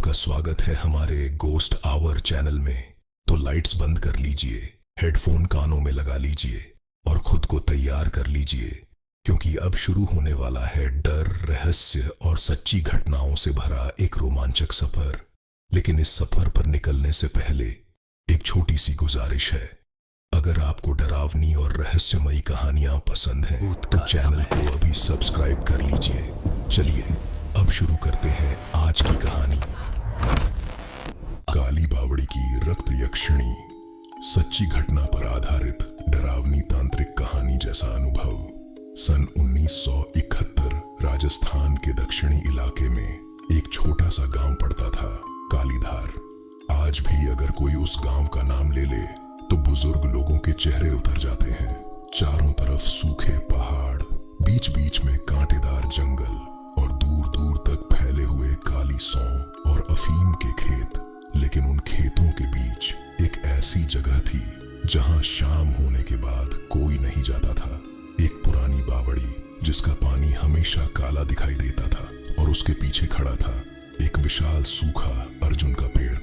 आपका स्वागत है हमारे गोस्ट आवर चैनल में। तो लाइट्स बंद कर लीजिए, हेडफोन कानों में लगा लीजिए और खुद को तैयार कर लीजिए, क्योंकि अब शुरू होने वाला है डर, रहस्य और सच्ची घटनाओं से भरा एक रोमांचक सफर। लेकिन इस सफर पर निकलने से पहले एक छोटी सी गुजारिश है। अगर आपको डरावनी और रहस्यमयी कहानियां पसंद हैं तो चैनल को अभी सब्सक्राइब कर लीजिए। चलिए अब शुरू करते हैं आज की कहानी। काली बावड़ी की रक्त यक्षिणी, सच्ची घटना पर आधारित डरावनी तांत्रिक कहानी जैसा अनुभव। सन 1971 राजस्थान के दक्षिणी इलाके में एक छोटा सा गांव पड़ता था, कालीधार। आज भी अगर कोई उस गांव का नाम ले ले तो बुजुर्ग लोगों के चेहरे उतर जाते हैं। चारों तरफ सूखे पहाड़, बीच बीच में कांटेदार जंगल और दूर दूर तक फैले हुए काली सौं और अफीम के खेत। लेकिन उन खेतों के बीच एक ऐसी जगह थी जहां शाम होने के बाद कोई नहीं जाता था। एक पुरानी बावड़ी जिसका पानी हमेशा काला दिखाई देता था, और उसके पीछे खड़ा था एक विशाल सूखा अर्जुन का पेड़।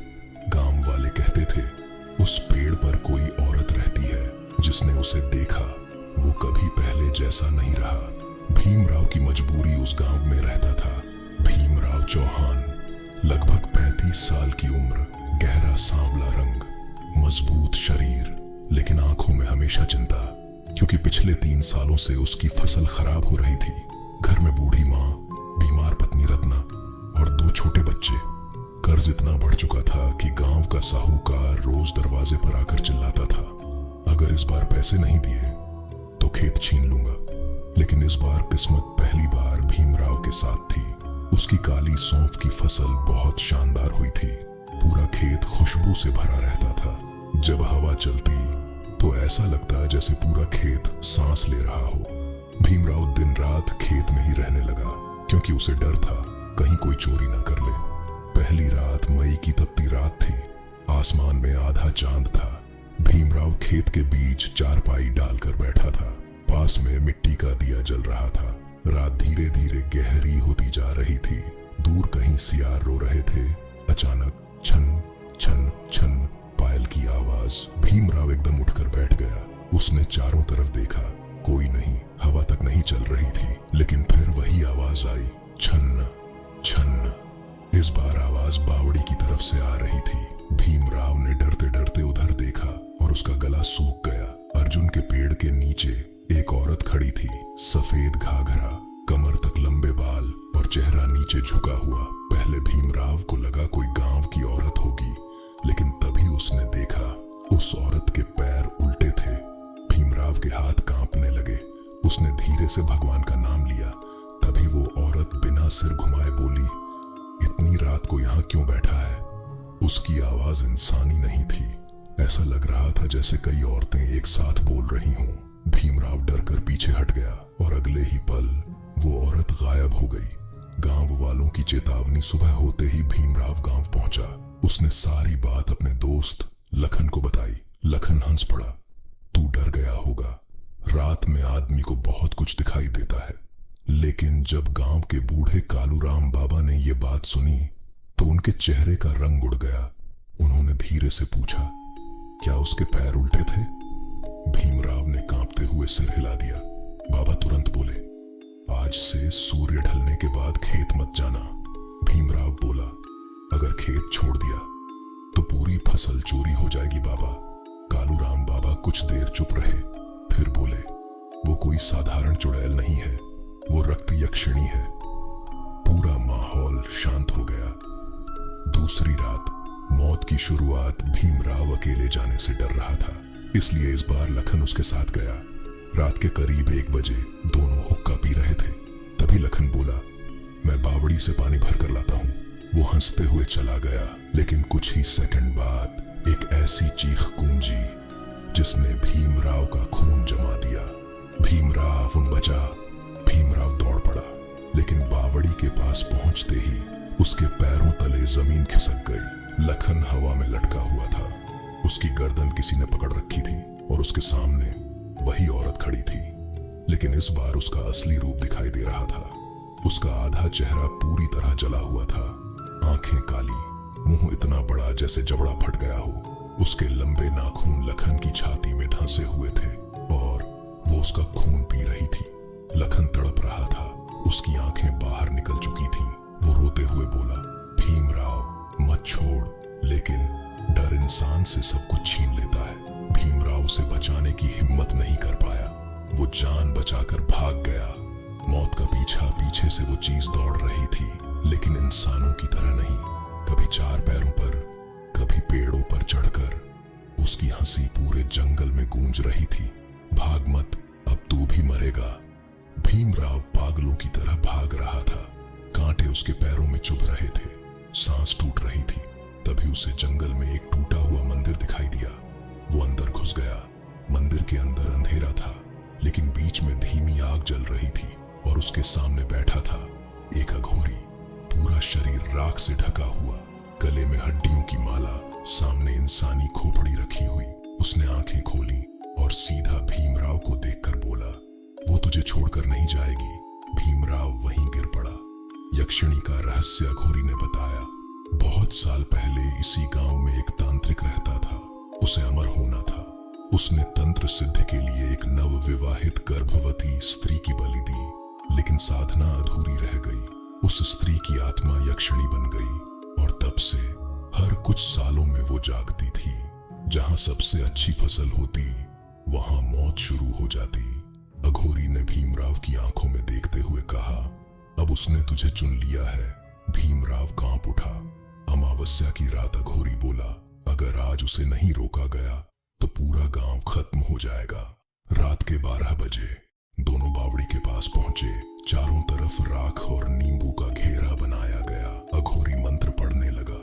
गांव वाले कहते थे उस पेड़ पर कोई औरत रहती है, जिसने उसे देखा वो कभी पहले जैसा नहीं रहा। भीमराव की मजबूरी उस गांव में रहता था। भीमराव चौहान, लगभग 35 साल की उम्र, गहरा सांवला रंग, मजबूत शरीर, लेकिन आंखों में हमेशा चिंता, क्योंकि पिछले 3 सालों से उसकी फसल खराब हो रही थी। घर में बूढ़ी माँ, बीमार पत्नी रत्ना और 2 छोटे बच्चे। कर्ज इतना बढ़ चुका था कि गांव का साहूकार रोज दरवाजे पर आकर चिल्लाता था, अगर इस बार पैसे नहीं दिए तो खेत छीन लूंगा। लेकिन इस बार किस्मत पहली बार भीमराव के साथ थी। उसकी काली सौंफ की फसल बहुत शानदार हुई थी। पूरा खेत खुशबू से भरा रहता था। जब हवा चलती तो ऐसा लगता जैसे पूरा खेत सांस ले रहा हो। भीमराव दिन रात खेत में ही रहने लगा, क्योंकि उसे डर था कहीं कोई चोरी ना कर ले। पहली रात मई की तपती रात थी। आसमान में आधा चांद था। भीमराव खेत के बीच चारपाई डालकर बैठा था। पास में मिट्टी का दिया जल रहा था। रात धीरे धीरे गहरी होती जा रही थी। दूर कहीं सियार रो रहे थे। अचानक छन छन छन पायल की आवाज। भीमराव एकदम उठकर बैठ गया। उसने चारों तरफ देखा, कोई नहीं, हवा तक नहीं चल रही थी। लेकिन फिर वही आवाज आई, छन छन। इस बार आवाज बावड़ी की तरफ से आ रही थी। भीमराव ने डरते डरते उधर देखा और उसका गला सूख गया। अर्जुन के पेड़ के नीचे एक औरत खड़ी थी। सफेद घाघरा, कमर तक लंबे बाल और चेहरा नीचे झुका हुआ। पहले भीमराव को लगा कोई गांव की औरत होगी, लेकिन तभी उसने देखा उस औरत के पैर उल्टे थे। भीमराव के हाथ कांपने लगे। उसने धीरे से भगवान का नाम लिया। तभी वो औरत बिना सिर घुमाए बोली, इतनी रात को यहाँ क्यों बैठा है? उसकी आवाज इंसानी नहीं थी। ऐसा लग रहा था जैसे कई औरतें एक साथ बोल रही हों। भीमराव डरकर पीछे हट गया और अगले ही पल वो औरत गायब हो गई। गांव वालों की चेतावनी सुबह होते ही भीमराव गांव पहुंचा। उसने सारी बात अपने दोस्त लखन को बताई। लखन हंस पड़ा, तू डर गया होगा। रात में आदमी को बहुत कुछ दिखाई देता है। लेकिन जब गांव के बूढ़े कालूराम बाबा ने ये बात सुनी तो उनके चेहरे का रंग उड़ गया। उन्होंने धीरे से पूछा, क्या उसके पैर उल्टे थे? भीमराव ने कांपते हुए सिर हिला दिया। बाबा तुरंत बोले, आज से सूर्य ढलने के बाद खेत मत जाना। भीमराव बोला, अगर खेत छोड़ दिया तो पूरी फसल चोरी हो जाएगी बाबा। कालूराम बाबा कुछ देर चुप रहे, फिर बोले, वो कोई साधारण चुड़ैल नहीं है, वो रक्त यक्षिणी है। पूरा माहौल शांत हो गया। दूसरी रात, मौत की शुरुआत भीमराव अकेले जाने से डर रहा था, इसलिए इस बार लखन उसके साथ गया। रात के करीब 1 बजे दोनों हुक्का पी रहे थे। तभी लखन बोला, मैं बावड़ी से पानी भर कर लाता हूँ। वो हंसते हुए चला गया, लेकिन कुछ ही सेकंड बाद एक ऐसी चीख गूंजी जिसने भीमराव का खून जमा दिया। भीमराव उन बचा। भीमराव दौड़ पड़ा, लेकिन बावड़ी के पास पहुंचते ही उसके पैरों तले जमीन खिसक गई। लखन हवा में लटका हुआ था। उसकी गर्दन किसी ने पकड़ रखी थी और उसके सामने वही औरत खड़ी थी। लेकिन इस बार उसका असली रूप दिखाई दे रहा था। उसका आधा चेहरा पूरी तरह जला हुआ था, आंखें काली, मुंह इतना बड़ा जैसे जबड़ा फट गया हो। उसके लंबे नाखून लखन की छाती में धंसे हुए थे और वो उसका खून पी रही थी। लखन तड़प रहा था, उसकी आंखें बाहर निकल चुकी थीं। वो रोते हुए बोला, भीमराव मत छोड़। लेकिन डर इंसान से सब कुछ छीन लेता है। भीमराव उसे बचाने की हिम्मत नहीं कर पाया। वो जान बचाकर भाग गया। मौत का पीछा पीछे से वो चीज दौड़ रही थी, लेकिन इंसानों की तरह नहीं। कभी चार पैरों पर, कभी पेड़ों पर चढ़कर। उसकी हंसी पूरे जंगल में गूंज रही थी, भाग मत, अब तू भी मरेगा। भीमराव पागलों की तरह भाग रहा था। कांटे उसके पैरों में चुभ रहे थे, सांस टूट रही थी। तभी उसे जंगल में एक टूटा हुआ मंदिर दिखाई दिया। वो अंदर घुस गया। मंदिर के अंदर अंधेरा था, लेकिन बीच में धीमी आग जल रही थी और उसके सामने बैठा था एक अघोरी, पूरा शरीर राख से ढका हुआ, गले में हड्डियों की माला, सामने इंसानी खोपड़ी रखी हुई। उसने आंखें खोली और सीधा भीमराव को देखकर बोला, वो तुझे छोड़कर नहीं जाएगी। भीमराव वहीं गिर पड़ा। यक्षिणी का रहस्य अघोरी ने बताया, बहुत साल पहले इसी गांव में एक तांत्रिक रहता था। उसे अमर होना था। उसने तंत्र सिद्ध के लिए एक नवविवाहित गर्भवती स्त्री की बलि दी, लेकिन साधना अधूरी रह गई। उस स्त्री की आत्मा यक्षिणी बन गई और तब से हर कुछ सालों में वो जागती थी। जहां सबसे अच्छी फसल होती, वहां मौत शुरू हो जाती। अघोरी ने भीमराव की आंखों में देखते हुए कहा, अब उसने तुझे चुन लिया है। भीमराव कांप उठा। अमावस्या की रात अघोरी बोला, अगर आज उसे नहीं रोका गया तो पूरा गांव खत्म हो जाएगा। रात के 12 बजे दोनों बावड़ी के पास पहुंचे। चारों तरफ राख और नींबू का घेरा बनाया गया। अघोरी मंत्र पढ़ने लगा,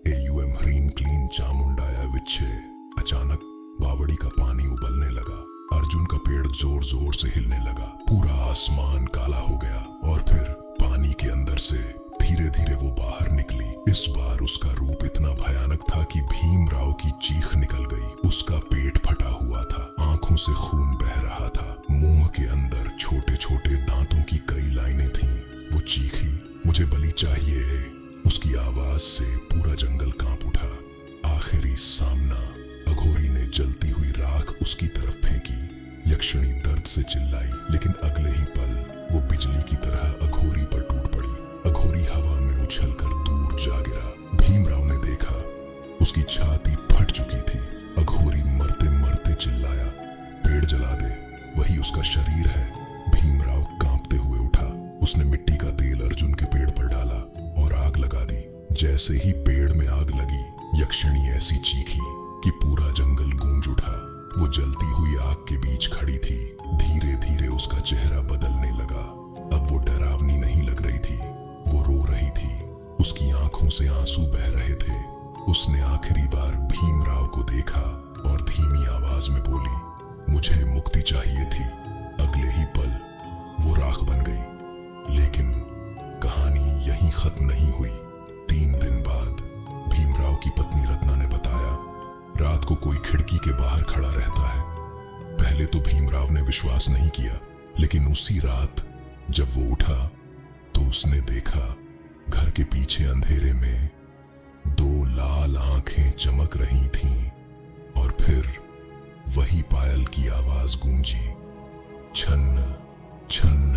एयुएम ह्रीम क्लीम चामुंडाया विच्छे। अचानक बावड़ी का पानी उबलने लगा। अर्जुन का पेड़ जोर जोर से हिलने लगा। पूरा आसमान काला हो गया और फिर पानी के अंदर से धीरे धीरे वो बाहर निकली। इस बार उसका रूप इतना भयानक था कि भीमराव की चीख निकल गई। उसका पेट फटा हुआ था, आंखों से खून बह रहा था, मुंह के अंदर छोटे छोटे दांतों की कई लाइनें थीं। वो चीखी, मुझे बलि चाहिए। उसकी आवाज से पूरा जंगल कांप उठा। आखिरी सामना, अघोरी ने जलती हुई राख उसकी तरफ फेंकी। यक्षिणी दर्द से चिल्लाई, लेकिन अगले ही पल वो बिजली की तरह अघोरी पर टूट पड़ी। अघोरी हवा में उछलकर दूर जा गिरा। भीमराव ने देखा, उसकी छाती फट चुकी थी। अघोरी मरते मरते चिल्लाया, पेड़ जला दे, वही उसका शरीर है। भीमराव कांपते हुए उठा। उसने मिट्टी का तेल अर्जुन के पेड़ पर डाला और आग लगा दी। जैसे ही पेड़ में आग लगी, यक्षिणी ऐसी चीखी कि पूरा जंगल गूंज उठा। वो जलती हुई आग के बीच खड़ी थी। धीरे धीरे उसका चेहरा बदलने लगा। अब वो डरावनी नहीं लग रही थी, वो रो रही थी। उसकी आंखों से आंसू बह रहे थे। उसने आखिरी बार भीमराव को देखा और धीमी आवाज में बोली, मुझे मुक्ति चाहिए थी। अगले ही पल वो राख बन गई। लेकिन कहानी यहीं खत्म नहीं हुई। 3 दिन बाद भीमराव की पत्नी रत्ना ने बताया, रात को कोई खिड़की के बाहर खड़ा रहता है। पहले तो भीमराव ने विश्वास नहीं किया, लेकिन उसी रात जब वो उठा तो उसने देखा घर के पीछे अंधेरे में 2 लाल आंखें चमक रही थीं और फिर वही पायल की आवाज गूंजी, छन्न छन्न।